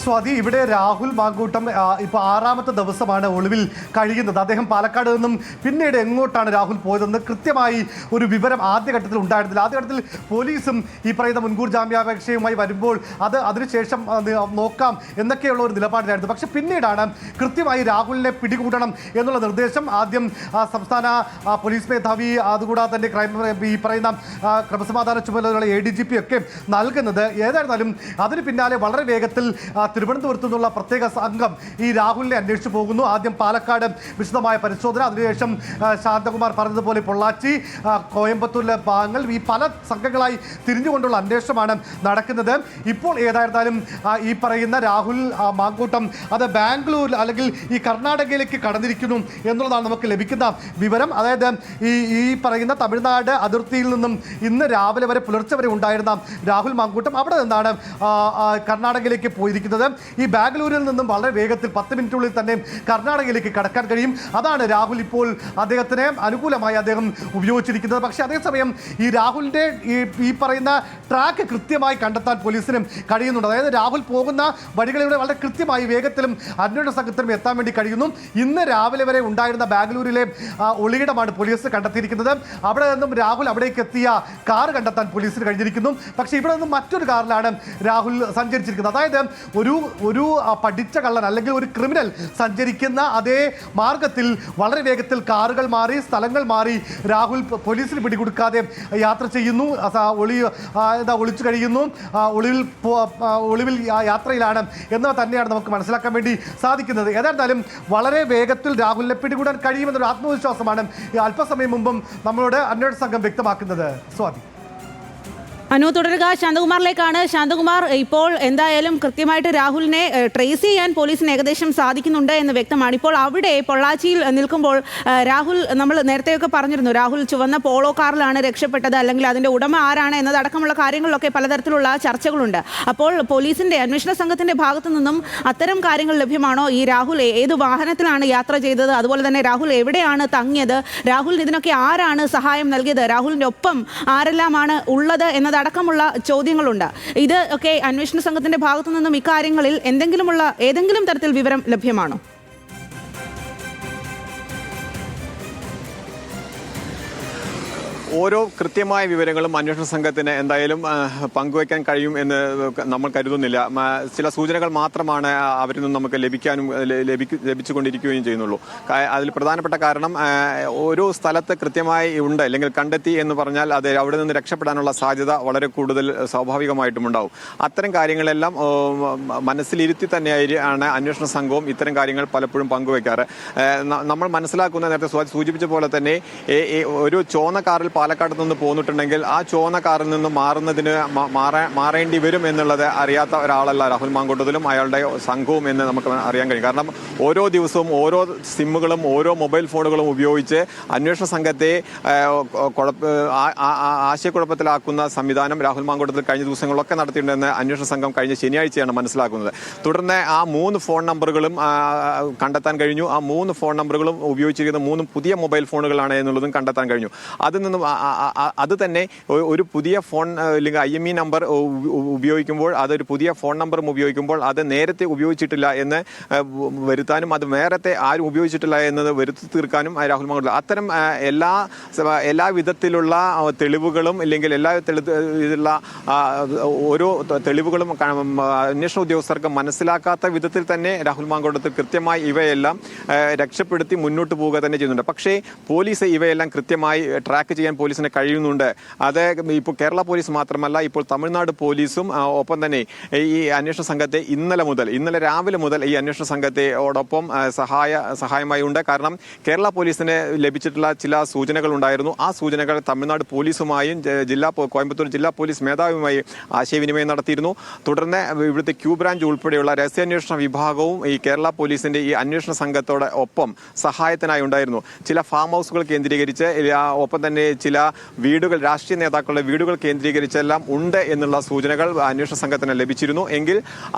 സ്വാതി, ഇവിടെ രാഹുൽ മാങ്കൂട്ടം ഇപ്പോൾ 6ാമത്തെ ദിവസമാണ് ഒളിവിൽ കഴിയുന്നത്. അദ്ദേഹം പാലക്കാട് നിന്നും പിന്നീട് എങ്ങോട്ടാണ് രാഹുൽ പോയതെന്ന് കൃത്യമായി ഒരു വിവരം ആദ്യഘട്ടത്തിൽ ഉണ്ടായിരുന്നില്ല. ആദ്യഘട്ടത്തിൽ പോലീസും ഈ പറയുന്ന മുൻകൂർ ജാമ്യാപേക്ഷയുമായി വരുമ്പോൾ അതിനുശേഷം നോക്കാം എന്നൊക്കെയുള്ള ഒരു നിലപാടിലായിരുന്നു. പക്ഷെ പിന്നീടാണ് കൃത്യമായി രാഹുലിനെ പിടികൂടണം എന്നുള്ള നിർദ്ദേശം ആദ്യം സംസ്ഥാന പോലീസ് മേധാവി, അതുകൂടാതെ തന്നെ ഈ പറയുന്ന ക്രമസമാധാന ചുമതലയുള്ള ADGP ഒക്കെ നൽകുന്നത്. ഏതായിരുന്നാലും അതിന് പിന്നാലെ വളരെ വേഗത്തിൽ തിരുവനന്തപുരത്തു നിന്നുള്ള പ്രത്യേക സംഘം ഈ രാഹുലിനെ അന്വേഷിച്ചു പോകുന്നു. ആദ്യം പാലക്കാട് വിശദമായ പരിശോധന, അതിനുശേഷം ശാന്തകുമാർ പറഞ്ഞതുപോലെ പൊള്ളാച്ചി, കോയമ്പത്തൂരിലെ ഭാഗങ്ങൾ, ഈ പല സംഘങ്ങളായി തിരിഞ്ഞുകൊണ്ടുള്ള അന്വേഷണമാണ് നടക്കുന്നത്. ഇപ്പോൾ ഏതായിരുന്നാലും ഈ പറയുന്ന രാഹുൽ മാങ്കൂട്ടം അത് ബാംഗ്ലൂർ അല്ലെങ്കിൽ ഈ കർണാടകയിലേക്ക് കടന്നിരിക്കുന്നു എന്നുള്ളതാണ് നമുക്ക് ലഭിക്കുന്ന വിവരം. അതായത് ഈ പറയുന്ന തമിഴ്നാട് അതിർത്തിയിൽ നിന്നും ഇന്ന് രാവിലെ വരെ പുലർച്ചെ വരെ ഉണ്ടായിരുന്ന രാഹുൽ മാങ്കൂട്ടം അവിടെ നിന്നാണ് കർണാടകയിലേക്ക് പോയിരിക്കുന്നത്. ഈ ബാംഗ്ലൂരിൽ നിന്നും വളരെ വേഗത്തിൽ 10 മിനിറ്റുള്ളിൽ തന്നെ കർണാടകയിലേക്ക് കടക്കാൻ കഴിയും. അതാണ് രാഹുൽ ഇപ്പോൾ അദ്ദേഹത്തിന് അനുകൂലമായി അദ്ദേഹം ഉപയോഗിച്ചിരിക്കുന്നത്. പക്ഷേ അതേസമയം ഈ രാഹുലിൻ്റെ ഈ പറയുന്ന ട്രാക്ക് കൃത്യമായി കണ്ടെത്താൻ പോലീസിനും കഴിയുന്നുണ്ട്. അതായത് രാഹുൽ പോകുന്ന വഴികളിലൂടെ വളരെ കൃത്യമായി വേഗത്തിലും അന്വേഷണ സംഘത്തിനും എത്താൻ വേണ്ടി കഴിയുന്നു. ഇന്ന് രാവിലെ വരെ ഉണ്ടായിരുന്ന ബാംഗ്ലൂരിലെ ഒളിയിടമാണ് പോലീസ് കണ്ടെത്തിയിരിക്കുന്നത്. അവിടെ നിന്നും രാഹുൽ അവിടേക്ക് എത്തിയ കാർ കണ്ടെത്താൻ പോലീസിന് കഴിഞ്ഞിരിക്കുന്നു. പക്ഷേ ഇവിടെ നിന്നും മറ്റൊരു കാറിലാണ് രാഹുൽ സഞ്ചരിച്ചിരിക്കുന്നത്. അതായത് ഒരു പഠിച്ച കള്ളൻ അല്ലെങ്കിൽ ഒരു ക്രിമിനൽ സഞ്ചരിക്കുന്ന അതേ മാർഗത്തിൽ വളരെ വേഗത്തിൽ കാറുകൾ മാറി, സ്ഥലങ്ങൾ മാറി രാഹുൽ പോലീസിന് പിടികൊടുക്കാതെ യാത്ര ചെയ്യുന്നു, ഒളിച്ചു കഴിയുന്നു, ഒളിവിൽ യാത്രയിലാണ് എന്ന് തന്നെയാണ് നമുക്ക് മനസ്സിലാക്കാൻ വേണ്ടി സാധിക്കുന്നത്. ഏതായിരുന്നാലും വളരെ വേഗത്തിൽ രാഹുലിനെ പിടികൂടാൻ കഴിയുമെന്നൊരു ആത്മവിശ്വാസമാണ് അല്പസമയം മുമ്പും നമ്മളോട് അന്വേഷണ സംഘം വ്യക്തമാക്കുന്നത്. സ്വാതി. അനു, തുടരുക. ശാന്തകുമാറിലേക്കാണ്. ശാന്തകുമാർ, ഇപ്പോൾ എന്തായാലും കൃത്യമായിട്ട് രാഹുലിനെ ട്രേസ് ചെയ്യാൻ പോലീസിന് ഏകദേശം സാധിക്കുന്നുണ്ട് എന്ന് വ്യക്തമാണ്. ഇപ്പോൾ അവിടെ പൊള്ളാച്ചിയിൽ നിൽക്കുമ്പോൾ രാഹുൽ, നമ്മൾ നേരത്തെയൊക്കെ പറഞ്ഞിരുന്നു, രാഹുൽ ചുവന്ന പോളോ കാറിലാണ് രക്ഷപ്പെട്ടത്, അല്ലെങ്കിൽ അതിൻ്റെ ഉടമ ആരാണ് എന്നതടക്കമുള്ള കാര്യങ്ങളിലൊക്കെ പലതരത്തിലുള്ള ചർച്ചകളുണ്ട്. അപ്പോൾ പോലീസിൻ്റെ അന്വേഷണ സംഘത്തിൻ്റെ ഭാഗത്തു നിന്നും അത്തരം കാര്യങ്ങൾ ലഭ്യമാണോ? ഈ രാഹുൽ ഏത് വാഹനത്തിലാണ് യാത്ര ചെയ്തത്, അതുപോലെ തന്നെ രാഹുൽ എവിടെയാണ് തങ്ങിയത്, രാഹുലിന് ഇതിനൊക്കെ ആരാണ് സഹായം നൽകിയത്, രാഹുലിൻ്റെ ഒപ്പം ആരെല്ലാമാണ് ഉള്ളത് അടക്കമുള്ള ചോദ്യങ്ങളുണ്ട്. ഇത് ഒക്കെ അന്വേഷണ സംഘത്തിന്റെ ഭാഗത്തു നിന്നും ഇക്കാര്യങ്ങളിൽ ഏതെങ്കിലും തരത്തിൽ വിവരം ലഭ്യമാണോ? ഓരോ കൃത്യമായ വിവരങ്ങളും അന്വേഷണ സംഘത്തിന് എന്തായാലും പങ്കുവയ്ക്കാൻ കഴിയും എന്ന് നമ്മൾ കരുതുന്നില്ല. ചില സൂചനകൾ മാത്രമാണ് അവരിൽ നിന്ന് നമുക്ക് ലഭിച്ചുകൊണ്ടിരിക്കുകയും ചെയ്യുന്നുള്ളൂ. അതിൽ പ്രധാനപ്പെട്ട കാരണം ഓരോ സ്ഥലത്ത് കൃത്യമായി ഉണ്ട് അല്ലെങ്കിൽ കണ്ടെത്തി എന്ന് പറഞ്ഞാൽ അത് അവിടെ നിന്ന് രക്ഷപ്പെടാനുള്ള സാധ്യത വളരെ കൂടുതൽ സ്വാഭാവികമായിട്ടും ഉണ്ടാവും. അത്തരം കാര്യങ്ങളെല്ലാം മനസ്സിലിരുത്തി തന്നെയാണ് അന്വേഷണ സംഘവും ഇത്തരം കാര്യങ്ങൾ പലപ്പോഴും പങ്കുവയ്ക്കാറ്. നമ്മൾ മനസ്സിലാക്കുന്ന, നേരത്തെ സൂചിപ്പിച്ച പോലെ തന്നെ ഒരു ചുവന്ന കാറിൽ പാലക്കാട് നിന്ന് പോന്നിട്ടുണ്ടെങ്കിൽ ആ ചുവന്ന കാറിൽ നിന്ന് മാറേണ്ടി വരും എന്നുള്ളത് അറിയാത്ത ഒരാളല്ല രാഹുൽ മാങ്കൂട്ടത്തിലും അയാളുടെ സംഘവും എന്ന് നമുക്ക് അറിയാൻ കഴിയും. കാരണം ഓരോ ദിവസവും ഓരോ സിമ്മുകളും ഓരോ മൊബൈൽ ഫോണുകളും ഉപയോഗിച്ച് അന്വേഷണ സംഘത്തെ ആശയക്കുഴപ്പത്തിലാക്കുന്ന സംവിധാനം രാഹുൽ മാങ്കൂട്ടത്തിൽ കഴിഞ്ഞ ദിവസങ്ങളിലൊക്കെ നടത്തിയിട്ടുണ്ടെന്ന് അന്വേഷണ സംഘം കഴിഞ്ഞ ശനിയാഴ്ചയാണ് മനസ്സിലാക്കുന്നത്. തുടർന്ന് ആ 3 ഫോൺ നമ്പറുകളും കണ്ടെത്താൻ കഴിഞ്ഞു. ആ 3 ഫോൺ നമ്പറുകളും ഉപയോഗിച്ചിരിക്കുന്ന 3 പുതിയ മൊബൈൽ ഫോണുകളാണ് എന്നുള്ളതും കണ്ടെത്താൻ കഴിഞ്ഞു. അതിൽ നിന്നും അത് തന്നെ ഒരു പുതിയ ഫോൺ അല്ലെങ്കിൽ IME നമ്പർ ഉപയോഗിക്കുമ്പോൾ, അതൊരു പുതിയ ഫോൺ നമ്പറും ഉപയോഗിക്കുമ്പോൾ അത് നേരത്തെ ഉപയോഗിച്ചിട്ടില്ല എന്ന് വരുത്താനും, അത് നേരത്തെ ആരും ഉപയോഗിച്ചിട്ടില്ല എന്നത് വരുത്തി തീർക്കാനും രാഹുൽ മാങ്കൂട്ടം അത്തരം എല്ലാ വിധത്തിലുള്ള തെളിവുകളും അല്ലെങ്കിൽ എല്ലാ ഇതിലുള്ള ഓരോ തെളിവുകളും അന്വേഷണ ഉദ്യോഗസ്ഥർക്ക് മനസ്സിലാക്കാത്ത വിധത്തിൽ തന്നെ രാഹുൽ മാങ്കൂട്ടത്തിൽ കൃത്യമായി ഇവയെല്ലാം രക്ഷപ്പെടുത്തി മുന്നോട്ട് പോവുക തന്നെ ചെയ്യുന്നുണ്ട്. പക്ഷേ പോലീസ് ഇവയെല്ലാം കൃത്യമായി ട്രാക്ക് ചെയ്യാൻ പോലീസിന് കഴിയുന്നുണ്ട്. അത് ഇപ്പോൾ കേരള പോലീസ് മാത്രമല്ല, ഇപ്പോൾ തമിഴ്നാട് പോലീസും ഒപ്പം തന്നെ ഈ അന്വേഷണ സംഘത്തെ ഇന്നലെ രാവിലെ മുതൽ ഈ അന്വേഷണ സംഘത്തോടൊപ്പം സഹായമായി ഉണ്ട്. കാരണം കേരള പോലീസിന് ലഭിച്ചിട്ടുള്ള ചില സൂചനകൾ ഉണ്ടായിരുന്നു. ആ സൂചനകൾ തമിഴ്നാട് പോലീസുമായും കോയമ്പത്തൂർ ജില്ലാ പോലീസ് മേധാവിയുമായി ആശയവിനിമയം നടത്തിയിരുന്നു. തുടർന്ന് ഇവിടുത്തെ ക്യൂ ബ്രാഞ്ച് ഉൾപ്പെടെയുള്ള രഹസ്യാന്വേഷണ വിഭാഗവും ഈ കേരള പോലീസിന്റെ ഈ അന്വേഷണ സംഘത്തോടെ ഒപ്പം സഹായത്തിനായി ഉണ്ടായിരുന്നു. ചില ഫാം ഹൗസുകൾ കേന്ദ്രീകരിച്ച് ഒപ്പം തന്നെ ചില ചില വീടുകൾ, രാഷ്ട്രീയ നേതാക്കളുടെ വീടുകൾ കേന്ദ്രീകരിച്ചെല്ലാം ഉണ്ട് എന്നുള്ള സൂചനകൾ അന്വേഷണ സംഘത്തിന് ലഭിച്ചിരുന്നു. എങ്കിൽ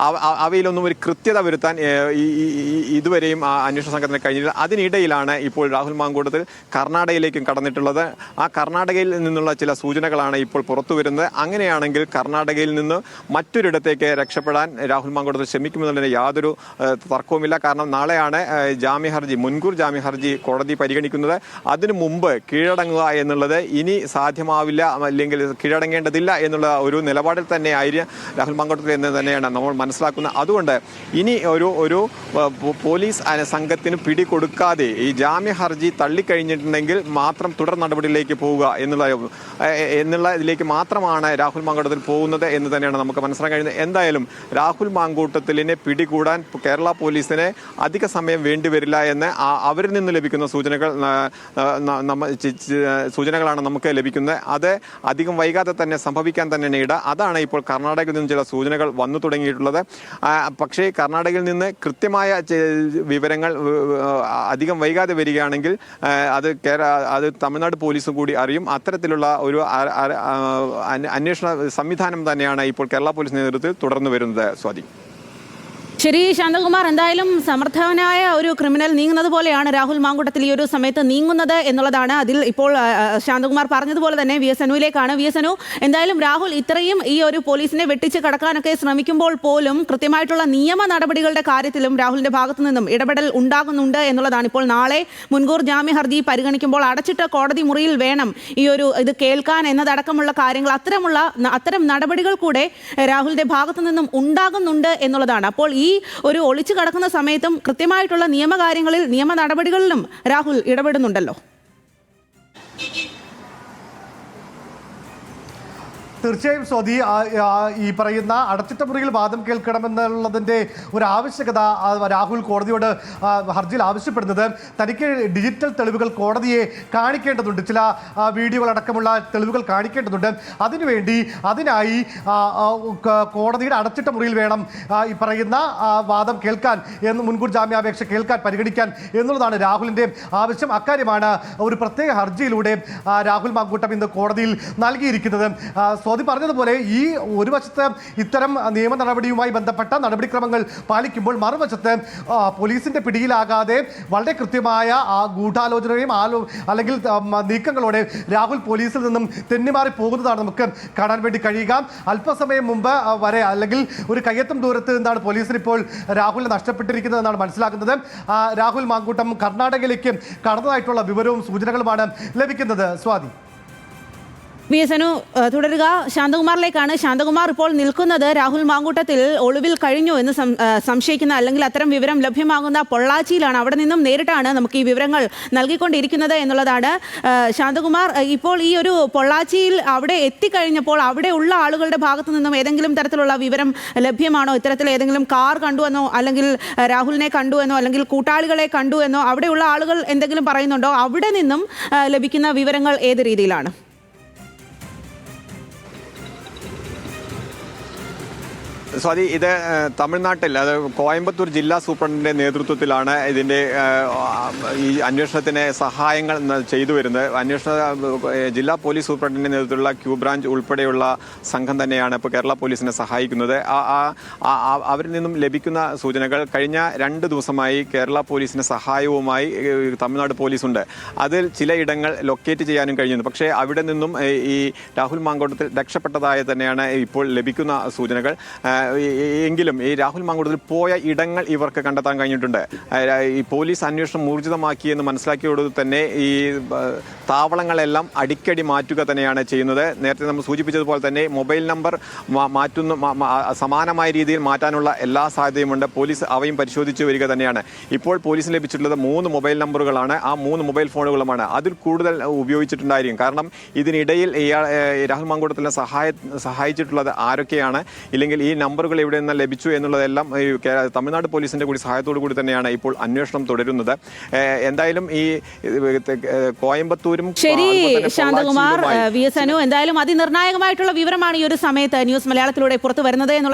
അവയിലൊന്നും ഒരു കൃത്യത വരുത്താൻ ഇതുവരെയും അന്വേഷണ സംഘത്തിന് കഴിഞ്ഞില്ല. അതിനിടയിലാണ് ഇപ്പോൾ രാഹുൽ മാങ്കൂട്ടത്തിൽ കർണാടകയിലേക്കും കടന്നിട്ടുള്ളത്. ആ കർണാടകയിൽ നിന്നുള്ള ചില സൂചനകളാണ് ഇപ്പോൾ പുറത്തു വരുന്നത്. അങ്ങനെയാണെങ്കിൽ കർണാടകയിൽ നിന്ന് മറ്റൊരിടത്തേക്ക് രക്ഷപ്പെടാൻ രാഹുൽ മാങ്കൂട്ടത്തിൽ ശ്രമിക്കുമെന്നുള്ളതിന് യാതൊരു തർക്കവുമില്ല. കാരണം നാളെയാണ് മുൻകൂർ ജാമ്യ ഹർജി കോടതി പരിഗണിക്കുന്നത്. അതിനു മുമ്പ് കീഴടങ്ങുക എന്നുള്ളത് ഇനി സാധ്യമാവില്ല, അല്ലെങ്കിൽ കീഴടങ്ങേണ്ടതില്ല എന്നുള്ള ഒരു നിലപാടിൽ തന്നെ ആയിരിക്കും രാഹുൽ മാങ്കൂട്ടത്തിൽ എന്ന് തന്നെയാണ് നമ്മൾ മനസ്സിലാക്കുന്നത്. അതുകൊണ്ട് ഇനി ഒരു പോലീസ് സംഘത്തിന് പിടികൊടുക്കാതെ ഈ ജാമ്യ ഹർജി തള്ളിക്കഴിഞ്ഞിട്ടുണ്ടെങ്കിൽ മാത്രം തുടർ നടപടിയിലേക്ക് പോവുക എന്നുള്ള ഇതിലേക്ക് മാത്രമാണ് രാഹുൽ മാങ്കൂട്ടത്തിൽ പോകുന്നത് എന്ന് തന്നെയാണ് നമുക്ക് മനസ്സിലാക്കാൻ കഴിയുന്നത്. എന്തായാലും രാഹുൽ മാങ്കൂട്ടത്തിലിനെ പിടികൂടാൻ കേരള പോലീസിന് അധിക സമയം വേണ്ടിവരില്ല എന്ന് അവരിൽ നിന്ന് ലഭിക്കുന്ന സൂചനകളാണ് നമുക്ക് ലഭിക്കുന്നത്. അത് അധികം വൈകാതെ തന്നെ സംഭവിക്കാൻ തന്നെയാണ് ഇട. അതാണ് ഇപ്പോൾ കർണാടകയിൽ നിന്ന് ചില സൂചനകൾ വന്നു തുടങ്ങിയിട്ടുള്ളത്. പക്ഷേ കർണാടകയിൽ നിന്ന് കൃത്യമായ വിവരങ്ങൾ അധികം വൈകാതെ വരികയാണെങ്കിൽ അത് തമിഴ്നാട് പോലീസും കൂടി അറിയും. അത്തരത്തിലുള്ള ഒരു അന്വേഷണ സംവിധാനം തന്നെയാണ് ഇപ്പോൾ കേരള പോലീസ് നേതൃത്വത്തിൽ തുടർന്നു വരുന്നത്. സ്വാതി. ശരി ശാന്തകുമാർ, എന്തായാലും സമർത്ഥനായ ഒരു ക്രിമിനൽ നീങ്ങുന്നത് പോലെയാണ് രാഹുൽ മാങ്കൂട്ടത്തിൽ ഈ ഒരു സമയത്ത് നീങ്ങുന്നത് എന്നുള്ളതാണ്. അതിൽ ഇപ്പോൾ ശാന്തകുമാർ പറഞ്ഞതുപോലെ തന്നെ വി എസ് അനുവിലേക്കാണ്. വി എസ് അനു, എന്തായാലും രാഹുൽ ഇത്രയും ഈ ഒരു പോലീസിനെ വെട്ടിച്ച് കടക്കാനൊക്കെ ശ്രമിക്കുമ്പോൾ പോലും കൃത്യമായിട്ടുള്ള നിയമ നടപടികളുടെ കാര്യത്തിലും രാഹുലിന്റെ ഭാഗത്തു നിന്നും ഇടപെടൽ ഉണ്ടാകുന്നുണ്ട് എന്നുള്ളതാണ്. ഇപ്പോൾ നാളെ മുൻകൂർ ജാമ്യ ഹർജി പരിഗണിക്കുമ്പോൾ അടച്ചിട്ട കോടതി മുറിയിൽ വേണം ഇത് കേൾക്കാൻ എന്നതടക്കമുള്ള കാര്യങ്ങൾ, അത്തരം നടപടികൾ കൂടെ രാഹുലിന്റെ ഭാഗത്തു നിന്നും ഉണ്ടാകുന്നുണ്ട് എന്നുള്ളതാണ്. അപ്പോൾ ഈ ഒരു ഒളിച്ചു കടക്കുന്ന സമയത്തും കൃത്യമായിട്ടുള്ള നിയമകാര്യങ്ങളിൽ, നിയമ നടപടികളിലും രാഹുൽ ഇടപെടുന്നുണ്ടല്ലോ. തീർച്ചയായും സ്വാതി, ഈ പറയുന്ന അടച്ചിട്ട മുറിയിൽ വാദം കേൾക്കണമെന്നുള്ളതിൻ്റെ ഒരു ആവശ്യകത രാഹുൽ കോടതിയോട് ഹർജിയിൽ ആവശ്യപ്പെടുന്നത് തനിക്ക് ഡിജിറ്റൽ തെളിവുകൾ കോടതിയെ കാണിക്കേണ്ടതുണ്ട്, ചില വീഡിയോകളടക്കമുള്ള തെളിവുകൾ കാണിക്കേണ്ടതുണ്ട്. അതിനായി കോടതിയുടെ അടച്ചിട്ട മുറിയിൽ വേണം ഈ പറയുന്ന വാദം കേൾക്കാൻ, മുൻകൂർ ജാമ്യാപേക്ഷ കേൾക്കാൻ, പരിഗണിക്കാൻ എന്നുള്ളതാണ് രാഹുലിൻ്റെ ആവശ്യം. അക്കാര്യമാണ് ഒരു പ്രത്യേക ഹർജിയിലൂടെ രാഹുൽ മാങ്കൂട്ടം ഇന്ന് കോടതിയിൽ നൽകിയിരിക്കുന്നത്. സ്വാതി പറഞ്ഞതുപോലെ ഈ ഒരു വശത്ത് ഇത്തരം നിയമ നടപടിയുമായി ബന്ധപ്പെട്ട നടപടിക്രമങ്ങൾ പാലിക്കുമ്പോൾ മറുവശത്ത് പോലീസിന്റെ പിടിയിലാകാതെ വളരെ കൃത്യമായ ഗൂഢാലോചനയും അല്ലെങ്കിൽ നീക്കങ്ങളോടെ രാഹുൽ പോലീസിൽ നിന്നും തെന്നിമാറി പോകുന്നതാണ് നമുക്ക് കാണാൻ വേണ്ടി കഴിയുക. അല്പസമയം മുമ്പ് വരെ, അല്ലെങ്കിൽ ഒരു കയ്യെത്തും ദൂരത്ത് നിന്നാണ് പോലീസിന് ഇപ്പോൾ രാഹുലിനെ നഷ്ടപ്പെട്ടിരിക്കുന്നതെന്നാണ് മനസ്സിലാക്കുന്നത്. രാഹുൽ മാങ്കൂട്ടം കർണാടകയിലേക്ക് കടന്നതായിട്ടുള്ള വിവരവും സൂചനകളുമാണ് ലഭിക്കുന്നത്. സ്വാതി. വി എസ് അനു, തുടരുക. ശാന്തകുമാറിലേക്കാണ്. ശാന്തകുമാർ, ഇപ്പോൾ നിൽക്കുന്നത് രാഹുൽ മാങ്കൂട്ടത്തിൽ ഒളിവിൽ കഴിഞ്ഞു എന്ന് സംശയിക്കുന്ന, അല്ലെങ്കിൽ അത്തരം വിവരം ലഭ്യമാകുന്ന പൊള്ളാച്ചിയിലാണ്. അവിടെ നിന്നും നേരിട്ടാണ് നമുക്ക് ഈ വിവരങ്ങൾ നൽകിക്കൊണ്ടിരിക്കുന്നത് എന്നുള്ളതാണ്. ശാന്തകുമാർ, ഇപ്പോൾ ഈ ഒരു പൊള്ളാച്ചിയിൽ അവിടെ എത്തിക്കഴിഞ്ഞപ്പോൾ അവിടെ ഉള്ള ആളുകളുടെ ഭാഗത്തു നിന്നും ഏതെങ്കിലും തരത്തിലുള്ള വിവരം ലഭ്യമാണോ? ഇത്തരത്തിൽ ഏതെങ്കിലും കാർ കണ്ടുവെന്നോ, അല്ലെങ്കിൽ രാഹുലിനെ കണ്ടുവെന്നോ, അല്ലെങ്കിൽ കൂട്ടാളികളെ കണ്ടുവെന്നോ അവിടെയുള്ള ആളുകൾ എന്തെങ്കിലും പറയുന്നുണ്ടോ? അവിടെ നിന്നും ലഭിക്കുന്ന വിവരങ്ങൾ ഏത് രീതിയിലാണ്? സ്വാതി, ഇത് തമിഴ്നാട്ടിൽ, അത് കോയമ്പത്തൂർ ജില്ലാ സൂപ്രണ്ടിന്റെ നേതൃത്വത്തിലാണ് ഇതിന്റെ ഈ അന്വേഷണത്തിന് സഹായങ്ങൾ ചെയ്തു വരുന്നത്. ജില്ലാ പോലീസ് സൂപ്രണ്ടിന്റെ നേതൃത്വത്തിലുള്ള ക്യൂ ബ്രാഞ്ച് ഉൾപ്പെടെയുള്ള സംഘം തന്നെയാണ് ഇപ്പോൾ കേരള പോലീസിനെ സഹായിക്കുന്നത്. അവരിൽ നിന്നും ലഭിക്കുന്ന സൂചനകൾ, കഴിഞ്ഞ 2 ദിവസമായി കേരള പോലീസിന് സഹായവുമായി തമിഴ്നാട് പോലീസുണ്ട്. അതിൽ ചിലയിടങ്ങൾ ലൊക്കേറ്റ് ചെയ്യാനും കഴിയുന്നു. പക്ഷേ അവിടെ നിന്നും ഈ രാഹുൽ മാങ്കൂട്ടത്തിൽ രക്ഷപ്പെട്ടതായി തന്നെയാണ് ഇപ്പോൾ ലഭിക്കുന്ന സൂചനകൾ. എങ്കിലും ഈ രാഹുൽ മാങ്കൂട്ടത്തിൽ പോയ ഇടങ്ങൾ ഇവർക്ക് കണ്ടെത്താൻ കഴിഞ്ഞിട്ടുണ്ട്. ഈ പോലീസ് അന്വേഷണം ഊർജിതമാക്കിയെന്ന് മനസ്സിലാക്കിയോട് തന്നെ ഈ താവളങ്ങളെല്ലാം അടിക്കടി മാറ്റുക തന്നെയാണ് ചെയ്യുന്നത്. നേരത്തെ നമ്മൾ സൂചിപ്പിച്ചതുപോലെ തന്നെ മൊബൈൽ നമ്പർ സമാനമായ രീതിയിൽ മാറ്റാനുള്ള എല്ലാ സാധ്യതയുമുണ്ട്. പോലീസ് അവയും പരിശോധിച്ചു വരിക തന്നെയാണ്. ഇപ്പോൾ പോലീസിന് ലഭിച്ചിട്ടുള്ളത് 3 മൊബൈൽ നമ്പറുകളാണ്. ആ 3 മൊബൈൽ ഫോണുകളുമാണ്. അതിൽ കൂടുതൽ ഉപയോഗിച്ചിട്ടുണ്ടായിരിക്കും. കാരണം ഇതിനിടയിൽ രാഹുൽ മാങ്കൂട്ടത്തിനെ സഹായിച്ചിട്ടുള്ളത് ആരൊക്കെയാണ്, ഇല്ലെങ്കിൽ ഈ നമ്പറുകൾ എവിടെ നിന്ന് ലഭിച്ചു എന്നുള്ളതെല്ലാം തമിഴ്നാട് പോലീസിന്റെ കൂടി സഹായത്തോടു കൂടി തന്നെയാണ് ഇപ്പോൾ അന്വേഷണം തുടരുന്നത്. എന്തായാലും ഈ കോയമ്പത്തൂരും ശരി ശാന്തകുമാർ, വി എസ് അനു, എന്തായാലും അതിനിർണായകമായിട്ടുള്ള വിവരമാണ് ഈ ഒരു സമയത്ത് ന്യൂസ് മലയാളത്തിലൂടെ പുറത്തു വരുന്നത് എന്നുള്ള